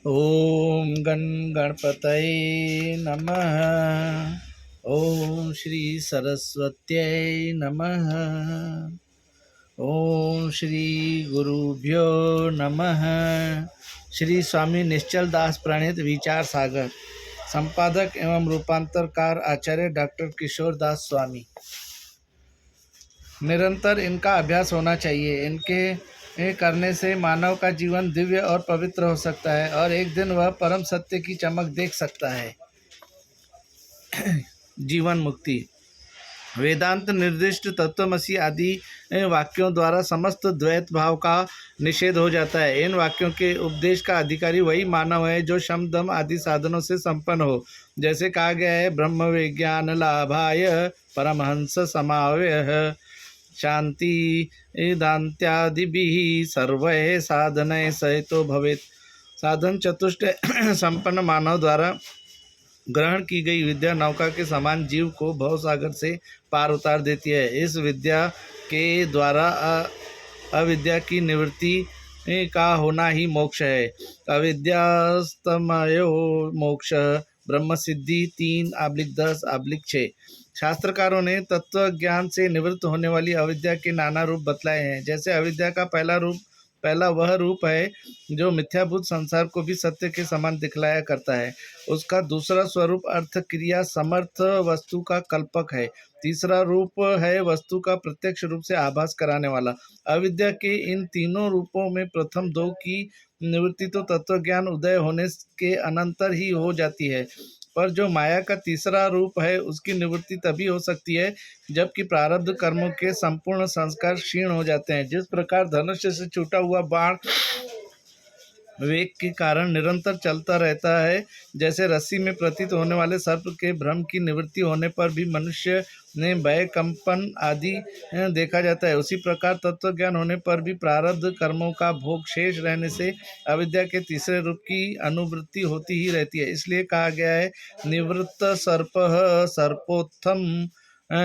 ओम गण गणपतये नमः। ओम श्री सरस्वत्यै नमः। ओम श्री गुरुभ्यो नमः। श्री स्वामी निश्चल दास प्रणीत विचार सागर, संपादक एवं रूपांतरकार आचार्य डॉक्टर किशोर दास स्वामी। निरंतर इनका अभ्यास होना चाहिए। इनके करने से मानव का जीवन दिव्य और पवित्र हो सकता है और एक दिन वह परम सत्य की चमक देख सकता है। जीवन मुक्ति। वेदांत निर्दिष्ट तत्वमसि आदि वाक्यों द्वारा समस्त द्वैत भाव का निषेध हो जाता है। इन वाक्यों के उपदेश का अधिकारी वही मानव है जो शम दम आदि साधनों से संपन्न हो। जैसे कहा गया है, ब्रह्म विज्ञान लाभाय परमहंस समावयः शांति दान्त्यादिभिः सर्वैः साधनैः सहितो भवेत्। साधन चतुष्ट संपन्न मानव द्वारा ग्रहण की गई विद्या नौका के समान जीव को भवसागर से पार उतार देती है। इस विद्या के द्वारा अविद्या की निवृत्ति का होना ही मोक्ष है। अविद्यास्तमयो मोक्ष ब्रह्म सिद्धि 3/10/6। शास्त्रकारों ने तत्व ज्ञान से निवृत्त होने वाली अविद्या के नाना रूप बतलाए हैं। जैसे अविद्या का पहला वह रूप है जो मिथ्याभूत संसार को भी सत्य के समान दिखलाया करता है। उसका दूसरा स्वरूप अर्थ क्रिया समर्थ वस्तु का कल्पक है। तीसरा रूप है वस्तु का प्रत्यक्ष रूप से आभास कराने वाला। अविद्या के इन तीनों रूपों में प्रथम दो की निवृत्ति तो तत्वज्ञान उदय होने के अनंतर ही हो जाती है, पर जो माया का तीसरा रूप है उसकी निवृत्ति तभी हो सकती है जबकि प्रारब्ध कर्मों के संपूर्ण संस्कार क्षीण हो जाते हैं। जिस प्रकार धनुष से छूटा हुआ बाण वेग के कारण निरंतर चलता रहता है, जैसे रस्सी में प्रतीत होने वाले सर्प के भ्रम की निवृत्ति होने पर भी मनुष्य ने भय कंपन आदि देखा जाता है, उसी प्रकार तत्व ज्ञान होने पर भी प्रारब्ध कर्मों का भोग शेष रहने से अविद्या के तीसरे रूप की अनुवृत्ति होती ही रहती है। इसलिए कहा गया है, निवृत्त सर्पः सर्पोत्थम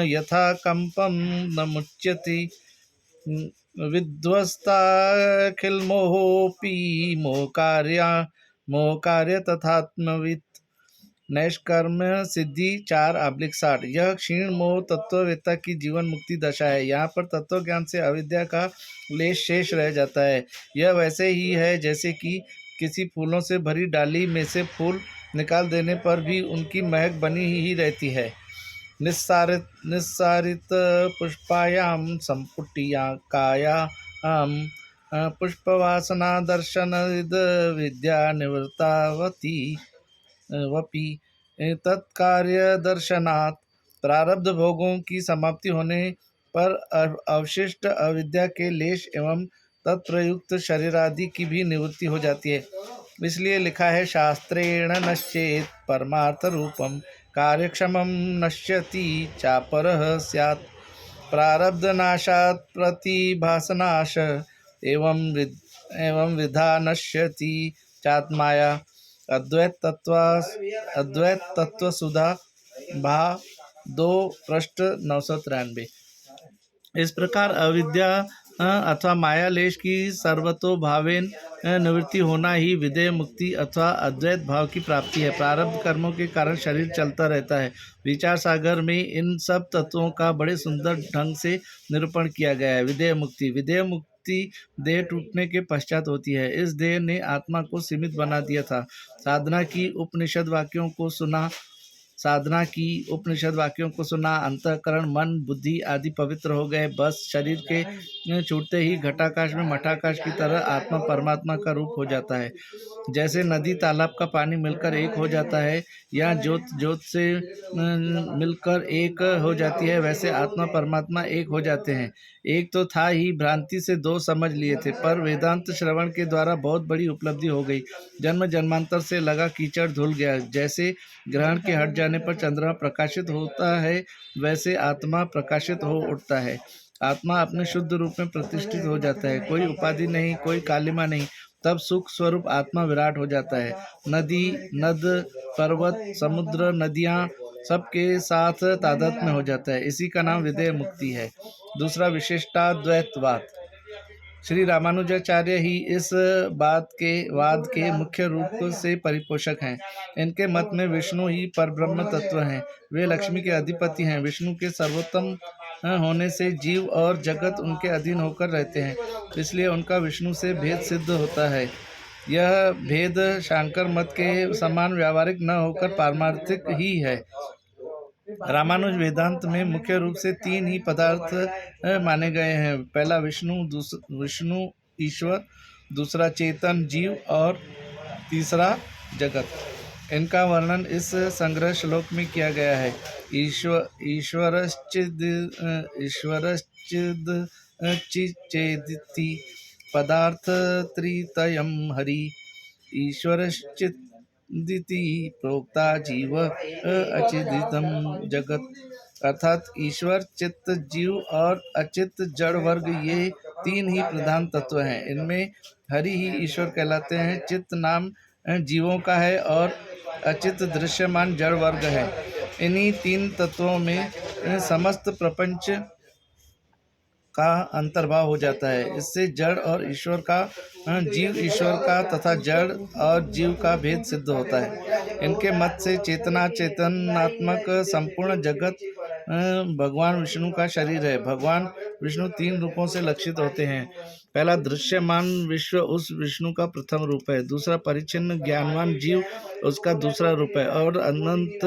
यथा कंपम न मुच्यति विध्वस्ताखिलमोहोऽपि मोहकार्य तथात्मवित्। नैष्कर्म सिद्धि 4/60। यह क्षीण मोह तत्ववेत्ता की जीवन मुक्ति दशा है। यहाँ पर तत्व ज्ञान से अविद्या का लेश शेष रह जाता है। यह वैसे ही है जैसे कि किसी फूलों से भरी डाली में से फूल निकाल देने पर भी उनकी महक बनी ही रहती है। निस्सारित पुष्पायां संपुटिया कायां पुष्पवासना दर्शन विद्या निवृत्तावती वपि तत्कार्य दर्शनात्। प्रारब्ध भोगों की समाप्ति होने पर अवशिष्ट अविद्या के लेश एवं तत्प्रयुक्त शरीर आदि की भी निवृत्ति हो जाती है। इसलिए लिखा है, शास्त्रेण नश्येत परमार्थ रूपम कार्यक्षमं नश्यति चापरः स्यात्। प्रारब्ध नाशात् प्रतिभासनाश एवं विधा नश्यति चात्माया। अद्वैत तत्व सुधा भा 2 पृष्ठ 993। इस प्रकार अविद्या अथवा मायालेश की सर्वतोभावेन निवृत्ति होना ही विदेह मुक्ति अथवा अद्वैत भाव की प्राप्ति है। प्रारब्ध कर्मों के कारण शरीर चलता रहता है। विचार सागर में इन सब तत्वों का बड़े सुंदर ढंग से निरूपण किया गया है। विदेह मुक्ति देह टूटने के पश्चात होती है। इस देह ने आत्मा को सीमित बना दिया था। साधना की उपनिषद वाक्यों को सुना अंतःकरण मन बुद्धि आदि पवित्र हो गए। बस शरीर के छूटते ही घटाकाश में मठाकाश की तरह आत्मा परमात्मा का रूप हो जाता है। जैसे नदी तालाब का पानी मिलकर एक हो जाता है या ज्योत से मिलकर एक हो जाती है, वैसे आत्मा परमात्मा एक हो जाते हैं। एक तो था ही, भ्रांति से दो समझ लिए थे, पर वेदांत श्रवण के द्वारा बहुत बड़ी उपलब्धि हो गई। जन्म जन्मांतर से लगा कीचड़ धुल गया। जैसे ग्रहण के हट जाने पर चंद्रमा प्रकाशित होता है, वैसे आत्मा प्रकाशित हो उठता है। आत्मा अपने शुद्ध रूप में प्रतिष्ठित हो जाता है। कोई उपाधि नहीं, कोई कालिमा नहीं। तब सुख स्वरूप आत्मा विराट हो जाता है। नदी नद पर्वत समुद्र नदियाँ सबके साथ तादात्म्य हो जाता है। इसी का नाम विदेह मुक्ति है। दूसरा, विशिष्टाद्वैतवाद। श्री रामानुजाचार्य ही इस वाद के मुख्य रूप से परिपोषक हैं। इनके मत में विष्णु ही परब्रह्म तत्व हैं। वे लक्ष्मी के अधिपति हैं। विष्णु के सर्वोत्तम होने से जीव और जगत उनके अधीन होकर रहते हैं, इसलिए उनका विष्णु से भेद सिद्ध होता है। यह भेद शांकर मत के समान व्यावहारिक न होकर पारमार्थिक ही है। रामानुज वेदांत में मुख्य रूप से तीन ही पदार्थ माने गए हैं। पहला विष्णु ईश्वर, दूसरा चेतन जीव और तीसरा जगत। इनका वर्णन इस संग्रह श्लोक में किया गया है। ईश्वरश्चिदेति पदार्थ त्रितयं हरि ईश्वरश्चिदिति प्रोक्ता जीव अचिदितं जगत। अर्थात ईश्वर, चित्त, जीव और अचित जड़ वर्ग, ये तीन ही प्रधान तत्व हैं। इनमें हरि ही ईश्वर कहलाते हैं। चित्त नाम जीवों का है और अचित दृश्यमान जड़ वर्ग है। इन्हीं तीन तत्वों में समस्त प्रपंच का अंतर्भाव हो जाता है। इससे जड़ और ईश्वर का, जीव ईश्वर का तथा जड़ और जीव का भेद सिद्ध होता है। इनके मत से चेतनात्मक संपूर्ण जगत भगवान विष्णु का शरीर है। भगवान विष्णु तीन रूपों से लक्षित होते हैं। पहला दृश्यमान विश्व उस विष्णु का प्रथम रूप है। दूसरा परिच्छिन्न ज्ञानवान जीव उसका दूसरा रूप है। और अनंत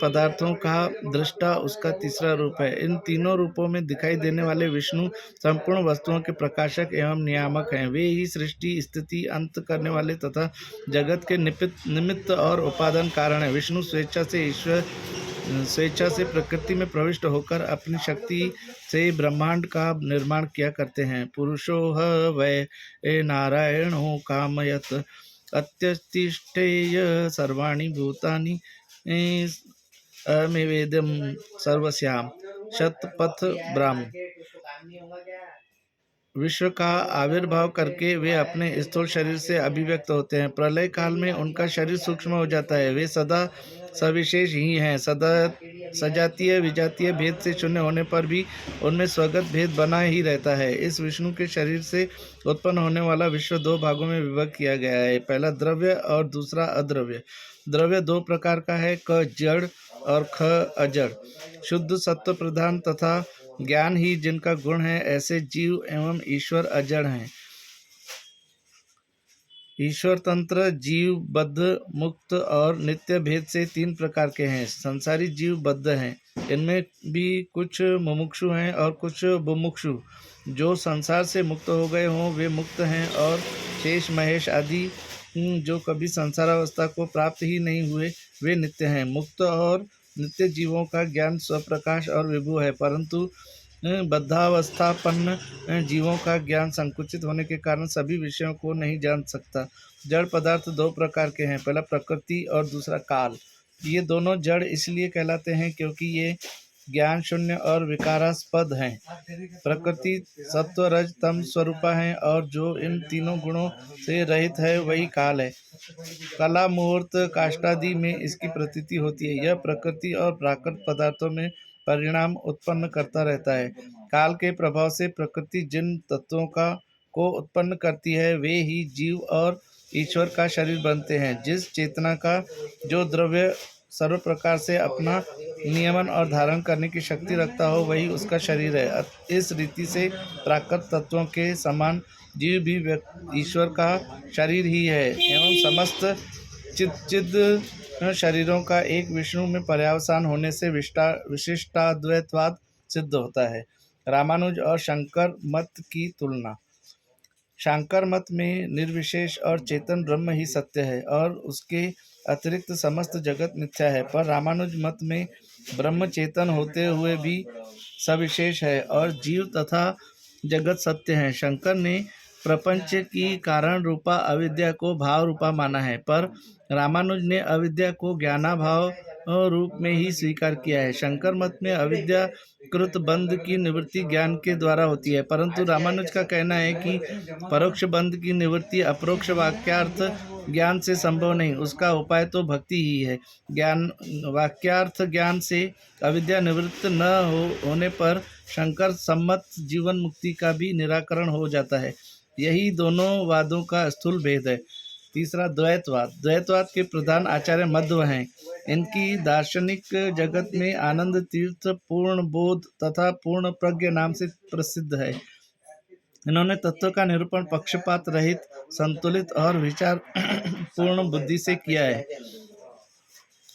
पदार्थों का दृष्टा उसका तीसरा रूप है। इन तीनों रूपों में दिखाई देने वाले विष्णु संपूर्ण वस्तुओं के प्रकाशक एवं नियामक हैं। वे ही सृष्टि, स्थिति, अंत करने वाले तथा जगत के निमित्त और उपादान कारण हैं। विष्णु स्वेच्छा से प्रकृति में प्रविष्ट होकर अपनी शक्ति से ब्रह्मांड का निर्माण किया करते हैं। पुरुषो ह वै नारायणो कामयत अत्यतिष्ठेय सर्वाणि भूतानि अमेवेदम सर्वस्याम शतपथ ब्राह्म। विश्व का आविर्भाव करके वे अपने स्थूल शरीर से अभिव्यक्त होते हैं। प्रलय काल में उनका शरीर सूक्ष्म हो जाता है। वे सदा सविशेष ही हैं। सजातीय विजातीय भेद से शून्य होने पर भी उनमें स्वगत भेद बना ही रहता है। इस विष्णु के शरीर से उत्पन्न होने वाला विश्व दो भागों में विभक्त किया गया है। पहला द्रव्य और दूसरा अद्रव्य। द्रव्य दो प्रकार का है, क जड़ और ख अजड़। शुद्ध सत्व प्रधान तथा ज्ञान ही जिनका गुण है, ऐसे जीव एवं ईश्वर अजड़ हैं। ईश्वर तंत्र जीव बद्ध, मुक्त और नित्य भेद से तीन प्रकार के हैं। संसारी जीव बद्ध हैं। इनमें भी कुछ मुमुक्षु हैं और कुछ बुमुक्षु। जो संसार से मुक्त हो गए हों वे मुक्त हैं, और शेष महेश आदि जो कभी संसारावस्था को प्राप्त ही नहीं हुए वे नित्य हैं। मुक्त और नित्य जीवों का ज्ञान स्वप्रकाश और विभु है, परंतु बद्धावस्थापन्न जीवों का ज्ञान संकुचित होने के कारण सभी विषयों को नहीं जान सकता। जड़ पदार्थ दो प्रकार के हैं, पहला प्रकृति और दूसरा काल। ये दोनों जड़ इसलिए कहलाते हैं क्योंकि ये ज्ञान शून्य और विकारास्पद हैं। प्रकृति सत्व रज तम स्वरूपा है, और जो इन तीनों गुणों से रहित है वही काल है। कला मुहूर्त काष्ठादि में इसकी प्रतीति होती है। यह प्रकृति और प्राकृत पदार्थों में परिणाम उत्पन्न करता रहता है। काल के प्रभाव से प्रकृति जिन तत्वों को उत्पन्न करती है वे ही जीव और ईश्वर का शरीर बनते हैं। जिस चेतना का जो द्रव्य सर्व प्रकार से अपना नियमन और धारण करने की शक्ति रखता हो वही उसका शरीर है। इस रीति से प्राकृत तत्वों के समान जीव भी ईश्वर का शरीर ही है, एवं समस्त चिद शरीरों का एक विष्णु में पर्यावसान होने से विशिष्टाद्वैतवाद सिद्ध होता है। रामानुज और शंकर मत की तुलना। शांकर मत में निर्विशेष और चेतन ब्रह्म ही सत्य है और उसके अतिरिक्त समस्त जगत मिथ्या है, पर रामानुज मत में ब्रह्म चेतन होते हुए भी सविशेष है और जीव तथा जगत सत्य है। शंकर ने प्रपंच की कारण रूपा अविद्या को भाव रूपा माना है, पर रामानुज ने अविद्या को ज्ञानाभाव रूप में ही स्वीकार किया है। शंकर मत में अविद्या कृत बंध की निवृत्ति ज्ञान के द्वारा होती है, परंतु रामानुज का कहना है कि परोक्ष बंध की निवृत्ति अपरोक्ष वाक्यार्थ ज्ञान से संभव नहीं, उसका उपाय तो भक्ति ही है। ज्ञान वाक्यार्थ ज्ञान से अविद्या निवृत्त न होने पर शंकर सम्मत जीवन मुक्ति का भी निराकरण हो जाता है। यही दोनों वादों का स्थूल भेद है। तीसरा, द्वैतवाद। द्वैतवाद के प्रधान आचार्य मध्व हैं। इनकी दार्शनिक जगत में आनंद तीर्थ, पूर्ण बोध तथा पूर्ण प्रज्ञ नाम से प्रसिद्ध है। इन्होंने तत्व का निरूपण पक्षपात रहित, संतुलित और विचार पूर्ण बुद्धि से किया है,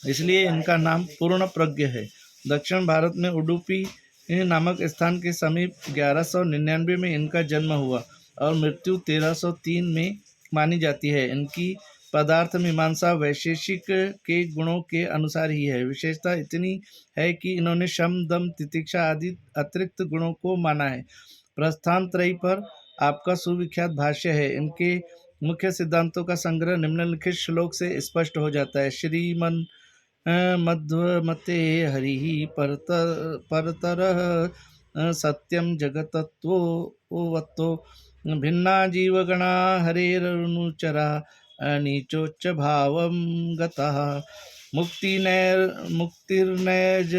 इसलिए इनका नाम पूर्ण प्रज्ञ है। दक्षिण भारत में उडुपी नामक स्थान के समीप 1199 में इनका जन्म हुआ और मृत्यु 1303 में मानी जाती है। इनकी पदार्थ मीमांसा वैशेषिक के गुणों के अनुसार ही है। विशेषता इतनी है कि इन्होंने शम, दम, तितिक्षा आदि अतिरिक्त गुणों को माना है। प्रस्थानत्रयी पर आपका सुविख्यात भाष्य है। इनके मुख्य सिद्धांतों का संग्रह निम्नलिखित श्लोक से स्पष्ट हो जाता है। श्रीमन मध्वमते हरिः परतरः सत्यं जगतत्वो भिन्ना जीवगणा हरेरनुचरा नीचोच्च भावं गतः मुक्तिर्नैज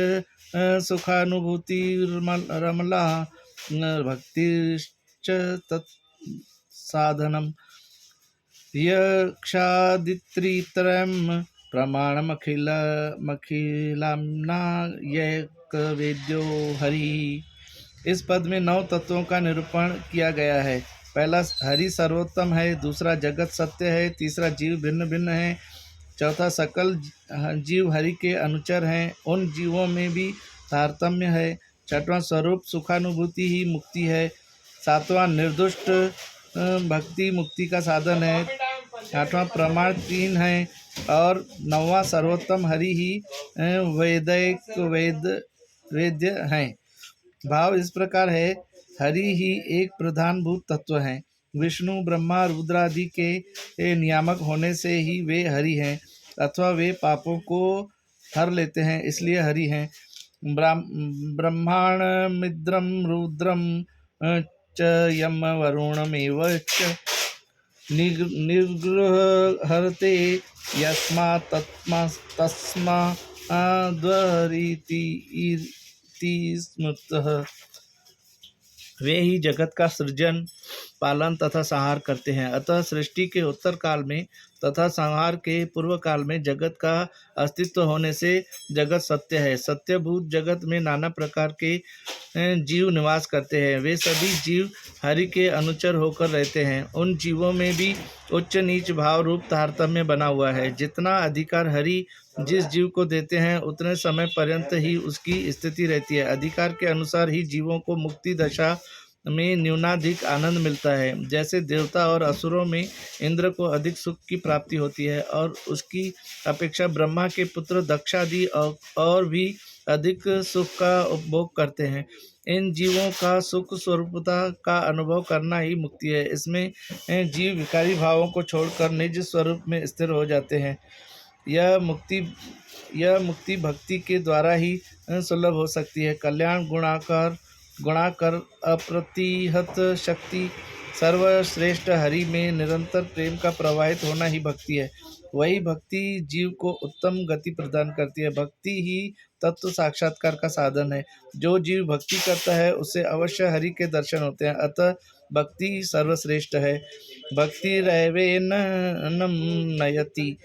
सुखानुभूतिरमला भक्तिश्च तत्साधनम् यक्षादित्रित्रयं प्रमाणमखिलाम्नायकवेद्यो हरि। इस पद में 9 तत्वों का निरूपण किया गया है। पहला, हरि सर्वोत्तम है। दूसरा, जगत सत्य है। तीसरा, जीव भिन्न भिन्न है। चौथा, सकल जीव हरि के अनुचर हैं, उन जीवों में भी तारतम्य है। छठवां, स्वरूप सुखानुभूति ही मुक्ति है। सातवां, निर्दुष्ट भक्ति मुक्ति का साधन है। आठवां, प्रमाण 3 है। और 9वां, सर्वोत्तम हरि ही वेद्य हैं। भाव इस प्रकार है, हरि ही एक प्रधानभूत तत्व हैं। विष्णु, ब्रह्मा, रुद्र आदि के नियामक होने से ही वे हरि हैं, अथवा वे पापों को हर लेते हैं, इसलिए हरि हैं। ब्रह्माणमिन्द्रं रुद्रं च यम वरुणमेव च निर्गृहते यस्मात् तस्माद्वरीति स्मृतः। वे ही जगत का सृजन, पालन तथा संहार करते हैं। अतः सृष्टि के उत्तर काल में तथा संहार के पूर्व काल में जगत का अस्तित्व होने से जगत सत्य है। सत्यभूत जगत में नाना प्रकार के जीव निवास करते हैं। वे सभी जीव हरि के अनुचर होकर रहते हैं। उन जीवों में भी उच्च नीच भाव रूप तारतम्य बना हुआ है। जितना अधिकार हरि जिस जीव को देते हैं, उतने समय पर्यंत ही उसकी स्थिति रहती है। अधिकार के अनुसार ही जीवों को मुक्ति दशा में न्यूनाधिक आनंद मिलता है। जैसे देवता और असुरों में इंद्र को अधिक सुख की प्राप्ति होती है और उसकी अपेक्षा ब्रह्मा के पुत्र दक्षादि और भी अधिक सुख का उपभोग करते हैं। इन जीवों का सुख स्वरूपता का अनुभव करना ही मुक्ति है। इसमें जीव विकारी भावों को छोड़कर निज स्वरूप में स्थिर हो जाते हैं। यह मुक्ति भक्ति के द्वारा ही सुलभ हो सकती है। कल्याण गुणाकर अप्रतिहत शक्ति सर्वश्रेष्ठ हरि में निरंतर प्रेम का प्रवाहित होना ही भक्ति है। वही भक्ति जीव को उत्तम गति प्रदान करती है। भक्ति ही तत्व साक्षात्कार का साधन है। जो जीव भक्ति करता है उसे अवश्य हरि के दर्शन होते हैं। अतः भक्ति सर्वश्रेष्ठ है। भक्तिरेवैनं नयति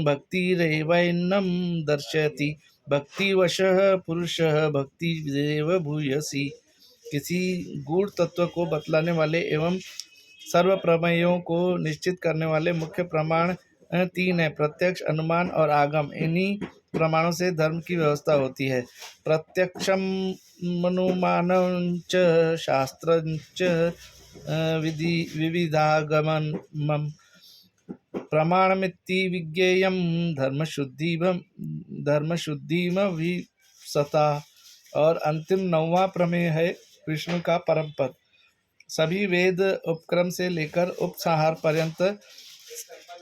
भक्तिरेवैनं दर्शयति भक्तिवशः पुरुषः भक्तिरेव भूयसी। किसी गूढ़ तत्व को बतलाने वाले एवं सर्व प्रमेयों को निश्चित करने वाले मुख्य प्रमाण 3 है, प्रत्यक्ष, अनुमान और आगम। इन्हीं प्रमाणों से धर्म की व्यवस्था होती है। प्रत्यक्षम अनुमानं च शास्त्रं च विविधागमम् प्रमाणमिति विज्ञेयं धर्मशुद्धिमभिसता। और अंतिम 9वां प्रमेय है विष्णु का परम पद। सभी वेद उपक्रम से लेकर उपसंहार पर्यंत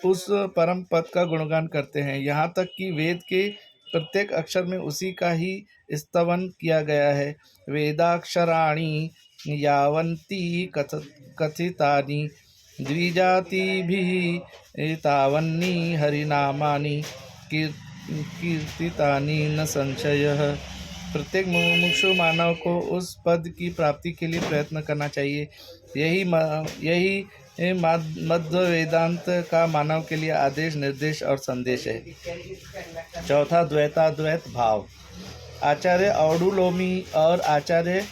उस परम पद का गुणगान करते हैं। यहाँ तक कि वेद के प्रत्येक अक्षर में उसी का ही स्तवन किया गया है। वेदाक्षराणि यावन्ति कथितानि द्विजातिभिः तावन्नि हरिनामानि कीर्तितानि न संशयः। प्रत्येक मुमुक्षु मानव को उस पद की प्राप्ति के लिए प्रयत्न करना चाहिए। यही मध्य वेदांत का मानव के लिए आदेश, निर्देश और संदेश है। चौथा, द्वैताद्वैत भाव। आचार्य औडुलोमी और आचार्य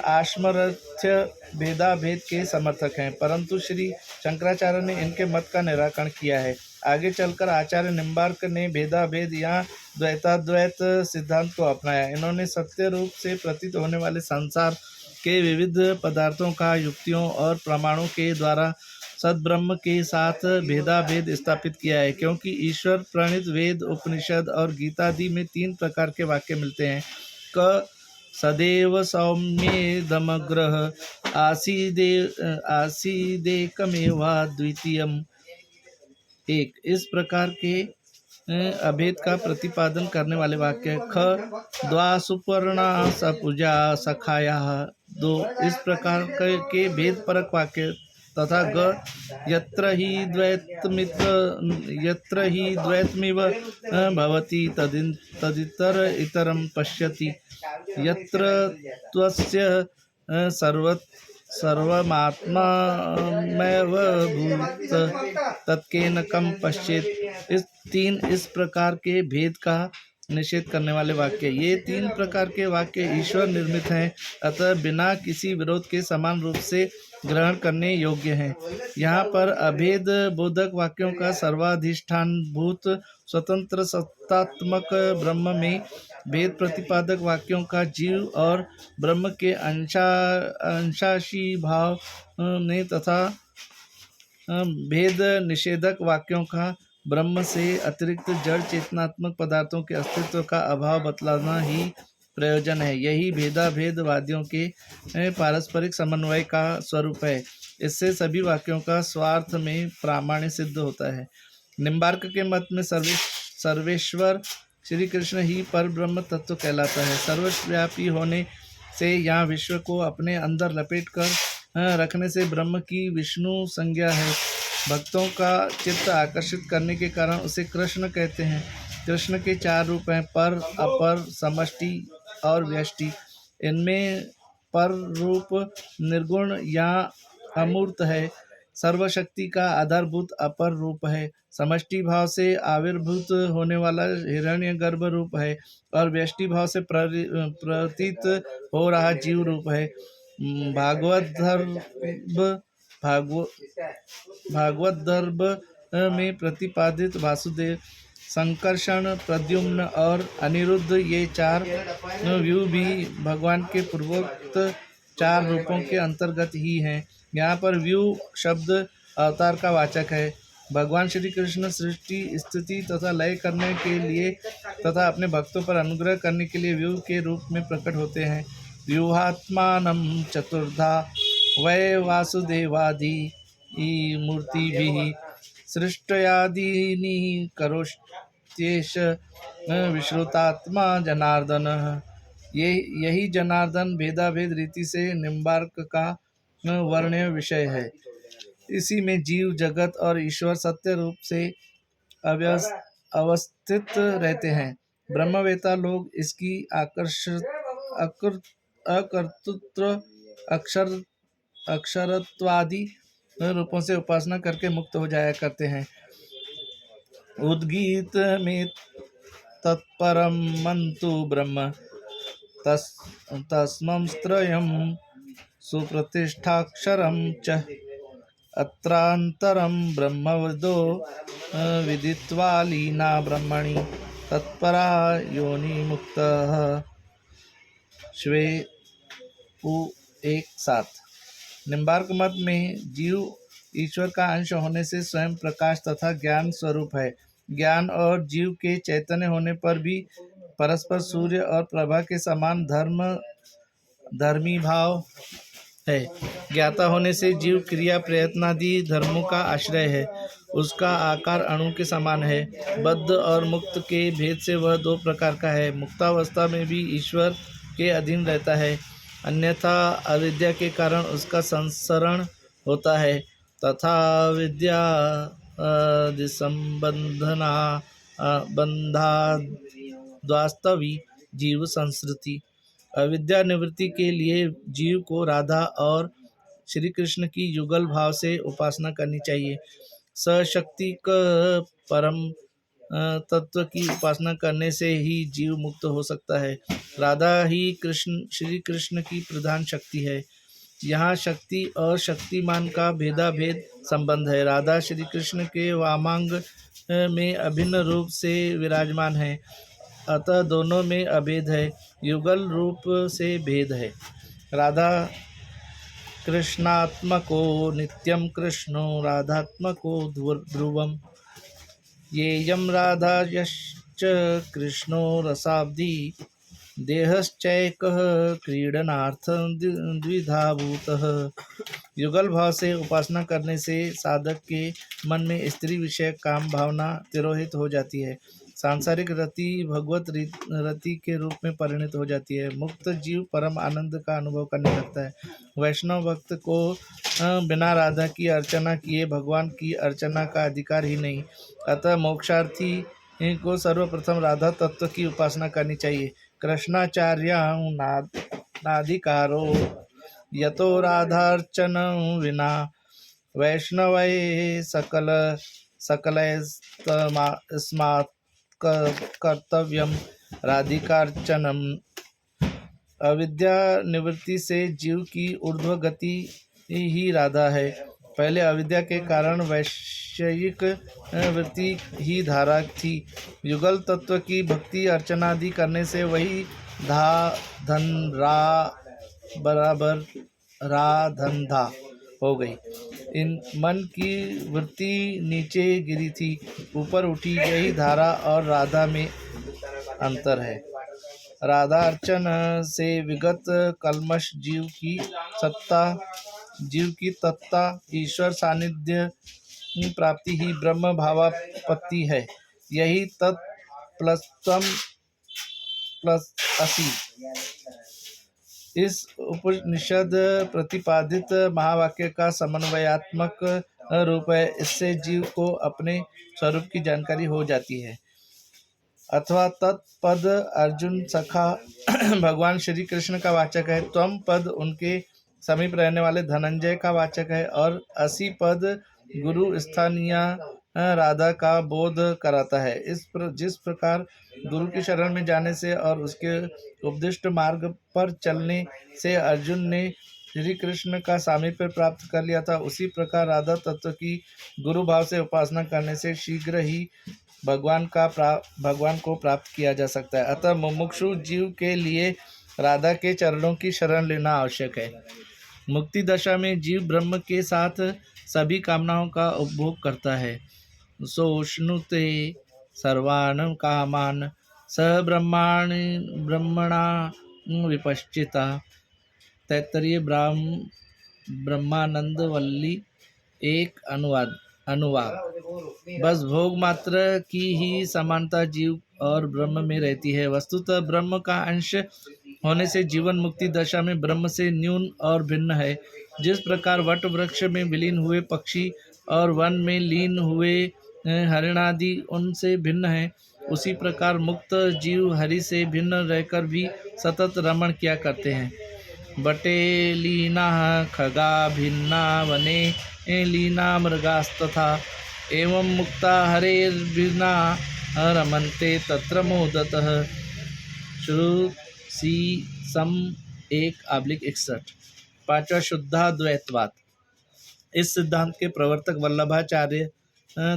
आश्मरथ्य भेदाभेद के समर्थक हैं, परंतु श्री शंकराचार्य ने इनके मत का निराकरण किया है। आगे चलकर आचार्य निम्बार्क ने भेदाभेद या द्वैताद्वैत सिद्धांत को अपनाया। इन्होंने सत्य रूप से प्रतीत होने वाले संसार के विविध पदार्थों का युक्तियों और प्रमाणों के द्वारा सद्ब्रह्म के साथ भेदाभेद स्थापित किया है, क्योंकि ईश्वर प्रणीत वेद, उपनिषद और गीतादि में 3 प्रकार के वाक्य मिलते हैं। क सदैव सौम्येदमग्रः आसीदेकमेवा द्वितीयम्। एक इस प्रकार के अभेद का प्रतिपादन करने वाले वाक्य। ख द्वा सुपर्णा सपूजा सखाया। 2 इस प्रकार के भेद परक वाक्य तथा ग यत्र हि द्वैतमिव भवति तदितर इतरं पश्यति यत्र त्वस्य सर्वमात्ममेव भूत तत्केन कम पश्येत। 3 इस प्रकार के भेद का निषेध करने वाले वाक्य। ये 3 प्रकार के वाक्य ईश्वर निर्मित हैं, अतः बिना किसी विरोध के समान रूप से ग्रहण करने योग्य हैं। यहाँ पर अभेद बोधक वाक्यों का सर्वाधिष्ठानभूत स्वतंत्र सत्तात्मक ब्रह्म में, भेद प्रतिपादक वाक्यों का जीव और ब्रह्म के अंशाशी भाव में तथा भेद निषेधक वाक्यों का ब्रह्म से अतिरिक्त जड़ चेतनात्मक पदार्थों के अस्तित्व का अभाव बतलाना ही प्रयोजन है। यही भेदाभेदवादियों के पारस्परिक समन्वय का स्वरूप है। इससे सभी वाक्यों का स्वार्थ में प्रामाण्य सिद्ध होता है। निम्बार्क के मत में सर्वेश्वर श्री कृष्ण ही पर ब्रह्म तत्व कहलाता है। सर्वव्यापी होने से यहाँ विश्व को अपने अंदर लपेट कर रखने से ब्रह्म की विष्णु संज्ञा है। भक्तों का चित्त आकर्षित करने के कारण उसे कृष्ण कहते हैं। कृष्ण के 4 रूप हैं, पर, अपर, समष्टि और व्यष्टि। इनमें पर रूप निर्गुण या अमूर्त है, सर्वशक्ति का आधारभूत अपर रूप है, समष्टि भाव से आविर्भूत होने वाला हिरण्यगर्भ रूप है और व्यष्टि भाव से प्रतीत हो रहा जीव रूप है। भागवत दर्भ में प्रतिपादित वासुदेव, संकर्षण, प्रद्युम्न और अनिरुद्ध ये 4 व्यू भी भगवान के पूर्वोक्त 4 रूपों के अंतर्गत ही हैं। यहाँ पर व्यू शब्द अवतार का वाचक है। भगवान श्री कृष्ण सृष्टि, स्थिति तथा लय करने के लिए तथा अपने भक्तों पर अनुग्रह करने के लिए व्यू के रूप में प्रकट होते हैं। व्यूहात्मानं चतुर्धा वै वासुदेवादि मूर्तिभिः सृष्टयादीनि करोत्येष विश्रुतात्मा जनार्दनः। यही जनार्दन भेदाभेद रीति से निम्बार्क का वर्ण्य विषय है। इसी में जीव, जगत और ईश्वर सत्य रूप से अवस्थित रहते हैं। ब्रह्मवेता लोग इसकी अकर्तृत्व, अक्षरत्वादि रूपों से उपासना करके मुक्त हो जाया करते हैं। उद्गीत में तत्परम मंतु ब्रह्म तस्मंस्त्रयं सुप्रतिष्ठाक्षरं च अत्रांतरं ब्रह्मविदो विदित्वा लीना ब्रह्मणि तत्परा योनि मुक्तः। श्वे 1:7। निम्बार्क मत में जीव ईश्वर का अंश होने से स्वयं प्रकाश तथा ज्ञान स्वरूप है। ज्ञान और जीव के चैतन्य होने पर भी परस्पर सूर्य और प्रभा के समान धर्मी भाव है। ज्ञाता होने से जीव क्रिया प्रयत्नादि धर्मों का आश्रय है। उसका आकार अणु के समान है। बद्ध और मुक्त के भेद से वह दो प्रकार का है। मुक्तावस्था में भी ईश्वर के अधीन रहता है, अन्यथा अविद्या के कारण उसका संसरण होता है। तथा विद्या संबंधना बंधा वास्तवी जीव संस्कृति। अविद्या निवृत्ति के लिए जीव को राधा और श्री कृष्ण की युगल भाव से उपासना करनी चाहिए। सशक्ति क परम तत्व की उपासना करने से ही जीव मुक्त हो सकता है। राधा ही श्री कृष्ण की प्रधान शक्ति है। यहाँ शक्ति और शक्तिमान का भेदाभेद संबंध है। राधा श्री कृष्ण के वामांग में अभिन्न रूप से विराजमान है, अतः दोनों में अभेद है, युगल रूप से भेद है। राधा कृष्णात्मको नित्यं कृष्णो राधात्मको ध्रुवम्। येयं राधा यश्च कृष्णो रसाब्दी देहश्चैकः क्रीडनार्थं द्विधा भूतः। युगल भाव से उपासना करने से साधक के मन में स्त्री विषय काम भावना तिरोहित हो जाती है। सांसारिक रति भगवत रति के रूप में परिणत हो जाती है। मुक्त जीव परम आनंद का अनुभव करने लगता है। वैष्णव भक्त को बिना राधा की अर्चना किए भगवान की अर्चना का अधिकार ही नहीं। अतः मोक्षार्थी को सर्वप्रथम राधा तत्व की उपासना करनी चाहिए। कृष्णाचार्य नाधिकारो यतो राधार्चन विना वैष्णवे सकलैस्तस्मात् कर्तव्यम राधिकार्चनम। अविद्या निवृत्ति से जीव की ऊर्ध्व गति ही राधा है। पहले अविद्या के कारण वैषयिक वृत्ति ही धारा थी। युगल तत्व की भक्ति अर्चनादि करने से वही धा धन रा बराबर रा धन धा हो गई। इन मन की वृत्ति नीचे गिरी थी, ऊपर उठी। यही धारा और राधा में अंतर है। राधा अर्चन से विगत कल्मश जीव की तत्ता ईश्वर सानिध्य प्राप्ति ही ब्रह्म भावापत्ति है। यही तत् प्लस तम प्लस असि इस उपनिषद प्रतिपादित महावाक्य का समन्वयात्मक रूप है। इससे जीव को अपने स्वरूप की जानकारी हो जाती है। अथवा तत्पद अर्जुन सखा भगवान श्री कृष्ण का वाचक है। त्वम पद उनके समीप रहने वाले धनंजय का वाचक है और असी पद गुरु स्थानीय राधा का बोध कराता है। जिस प्रकार गुरु की शरण में जाने से और उसके उपदिष्ट मार्ग पर चलने से अर्जुन ने श्री कृष्ण का सामीप्य प्राप्त कर लिया था, उसी प्रकार राधा तत्व की गुरु भाव से उपासना करने से शीघ्र ही भगवान को प्राप्त किया जा सकता है। अतः मुमुक्षु जीव के लिए राधा के चरणों की शरण लेना आवश्यक है। मुक्ति दशा में जीव ब्रह्म के साथ सभी कामनाओं का उपभोग करता है। सोष्णुते सर्वान् कामान स ब्रह्मणा विपश्चिता। तैत्तरीय ब्रह्मानंद वल्ली एक अनुवाद। बस भोग मात्र की ही समानता जीव और ब्रह्म में रहती है। वस्तुतः ब्रह्म का अंश होने से जीवन मुक्ति दशा में ब्रह्म से न्यून और भिन्न है। जिस प्रकार वट वृक्ष में विलीन हुए पक्षी और वन में लीन हुए हरिणादि उनसे भिन्न है, उसी प्रकार मुक्त जीव हरि से भिन्न रहकर भी सतत रमण किया करते हैं। बटे लीना खगा भिन्ना वने लीना मृगास्तथा एवं मुक्ता हरेर्भिन्ना रमन्ते तत्र मोदतः। श्रुति सम 1/61। पांचवा शुद्धाद्वैतवाद। इस सिद्धांत के प्रवर्तक वल्लभाचार्य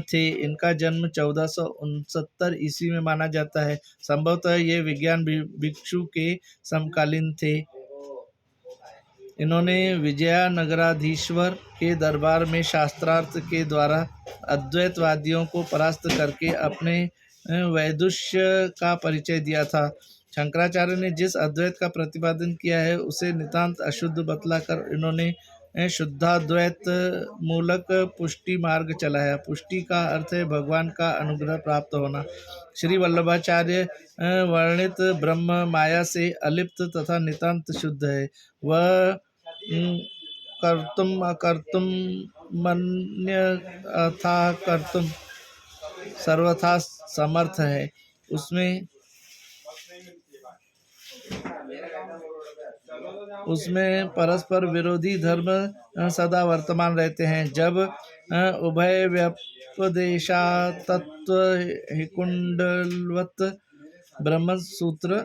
थे। इनका जन्म 1469 ईस्वी में माना जाता है। संभवतः ये विज्ञान भिक्षु के समकालीन थे। इन्होंने विजयनगराधीश्वर के दरबार में शास्त्रार्थ के द्वारा अद्वैतवादियों को परास्त करके अपने वैदुष्य का परिचय दिया था। शंकराचार्य ने जिस अद्वैत का प्रतिपादन किया है उसे नितांत अशुद्ध बतलाकर इन्होंने शुद्धाद्वैत मूलक पुष्टि मार्ग चलाया। पुष्टि का अर्थ है भगवान का अनुग्रह प्राप्त होना। श्री वल्लभाचार्य वर्णित ब्रह्म माया से अलिप्त तथा नितांत शुद्ध है। वह कर्तुम अकर्तुम मन्य अथा कर्तुम सर्वथा समर्थ है। उसमें परस्पर विरोधी धर्म सदा वर्तमान रहते हैं। जब उभय व्यपदेशा तत्व हिकुंडलवत ब्रह्म सूत्र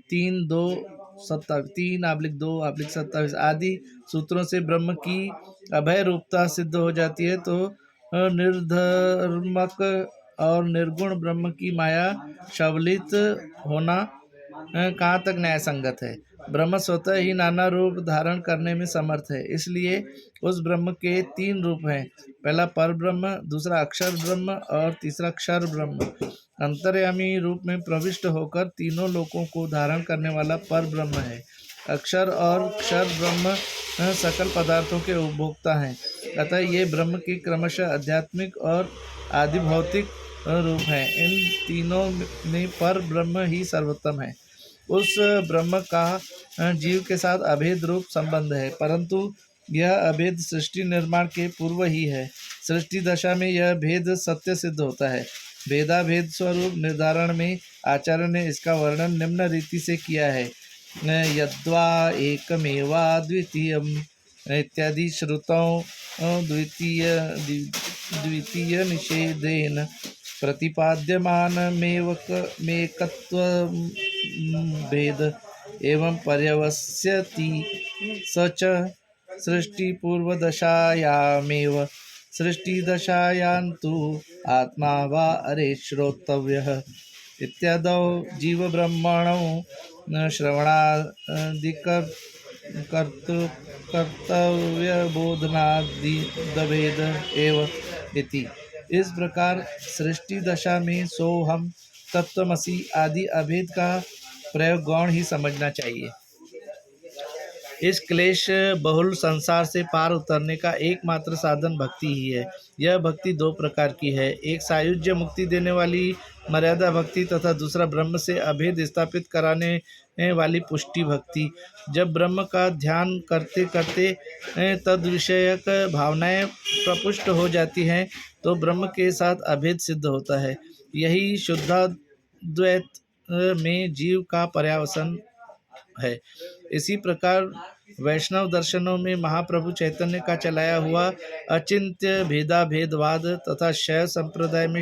3/2-27 आदि सूत्रों से ब्रह्म की अभय रूपता सिद्ध हो जाती है, तो निर्धर्मक और निर्गुण ब्रह्म की माया शवलित होना कहाँ तक न्याय संगत है। ब्रह्म स्वतः ही नाना रूप धारण करने में समर्थ है, इसलिए उस ब्रह्म के 3 रूप हैं। पहला पर ब्रह्म, दूसरा अक्षर ब्रह्म और तीसरा क्षर ब्रह्म। अंतर्यामी रूप में प्रविष्ट होकर तीनों लोकों को धारण करने वाला पर ब्रह्म है। अक्षर और क्षर ब्रह्म सकल पदार्थों के उपभोक्ता हैं। अतः ये ब्रह्म के क्रमशः आध्यात्मिक और आदि भौतिक रूप हैं। इन तीनों में पर ब्रह्म ही सर्वोत्तम है। उस ब्रह्म का जीव के साथ अभेद रूप संबंध है, परंतु यह अभेद सृष्टि निर्माण के पूर्व ही है। सृष्टि दशा में यह भेद सत्य सिद्ध होता है। भेदाभेद स्वरूप निर्धारण में आचार्य ने इसका वर्णन निम्न रीति से किया है। यद्वा एकमेवा द्वितीयम् इत्यादि श्रुतौ द्वितीय निषेधेन प्रतिपाद्यमानमेकत्व भेद एवं पर्यवस्यति स च सृष्टिपूर्वदशायामेव सृष्टिदशायान्तु आत्मा वा अरे श्रोतव्यः इत्यादौ जीवब्रह्मणौ कर्तव्यबोधनादिदभेद एव इति। इस प्रकार सृष्टि दशा में सोहम तत्वमसि आदि अभेद का प्रयोग गौण ही समझना चाहिए। इस क्लेश बहुल संसार से पार उतरने का एकमात्र साधन भक्ति ही है। यह भक्ति 2 प्रकार की है, एक सायुज्य मुक्ति देने वाली मर्यादा भक्ति तथा दूसरा ब्रह्म से अभेद स्थापित कराने वाली पुष्टि भक्ति। जब ब्रह्म का ध्यान करते करते तद विषयक भावनाएं प्रपुष्ट हो जाती हैं तो ब्रह्म के साथ अभेद सिद्ध होता है। यही शुद्धाद्वैत में जीव का पर्यावसन है। इसी प्रकार वैष्णव दर्शनों में महाप्रभु चैतन्य का चलाया हुआ अचिंत्य भेदाभेदवाद तथा शैव संप्रदाय में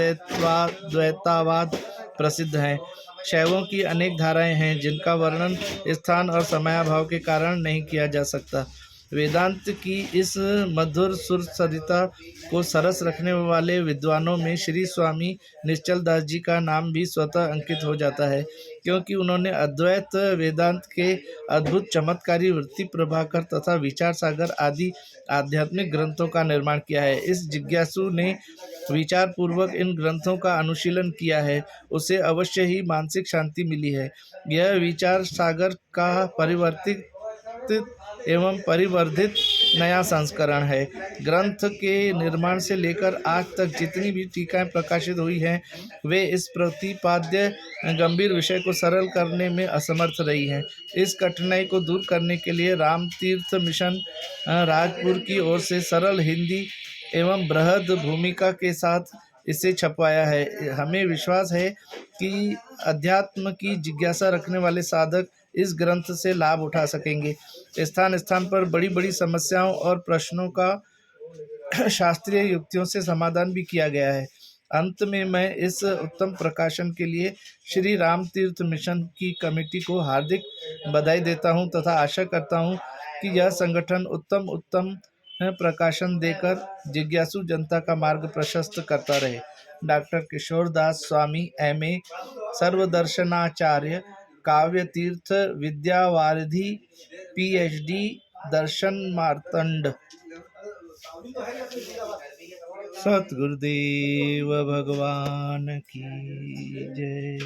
शैवाद्वैतावाद प्रसिद्ध है। शैवों की अनेक धाराएं हैं जिनका वर्णन स्थान और समयाभाव के कारण नहीं किया जा सकता। वेदांत की इस मधुर सुर सरिता को सरस रखने वाले विद्वानों में श्री स्वामी निश्चल दास जी का नाम भी स्वतः अंकित हो जाता है, क्योंकि उन्होंने अद्वैत वेदांत के अद्भुत चमत्कारी वृत्ति प्रभाकर तथा विचार सागर आदि आध्यात्मिक ग्रंथों का निर्माण किया है। इस जिज्ञासु ने विचार पूर्वक इन ग्रंथों का अनुशीलन किया है, उसे अवश्य ही मानसिक शांति मिली है। यह विचार सागर का परिवर्तित एवं परिवर्धित नया संस्करण है। ग्रंथ के निर्माण से लेकर आज तक जितनी भी टीकाएं प्रकाशित हुई हैं वे इस प्रतिपाद्य गंभीर विषय को सरल करने में असमर्थ रही हैं। इस कठिनाई को दूर करने के लिए रामतीर्थ मिशन राजपुर की ओर से सरल हिंदी एवं बृहद भूमिका के साथ इसे छपवाया है। हमें विश्वास है कि अध्यात्म की जिज्ञासा रखने वाले साधक इस ग्रंथ से लाभ उठा सकेंगे। स्थान स्थान पर बड़ी बड़ी समस्याओं और प्रश्नों का शास्त्रीय युक्तियों से समाधान भी किया गया है। अंत में मैं इस उत्तम प्रकाशन के लिए श्री राम तीर्थ मिशन की कमेटी को हार्दिक बधाई देता हूं तथा आशा करता हूं कि यह संगठन उत्तम प्रकाशन देकर जिज्ञासु जनता का मार्ग प्रशस्त करता रहे। डॉक्टर किशोरदास स्वामी M.A. सर्वदर्शनाचार्य, काव्य तीर्थ विद्यावारिधि PhD, दर्शन मार्तंड। सतगुरुदेव भगवान की जय।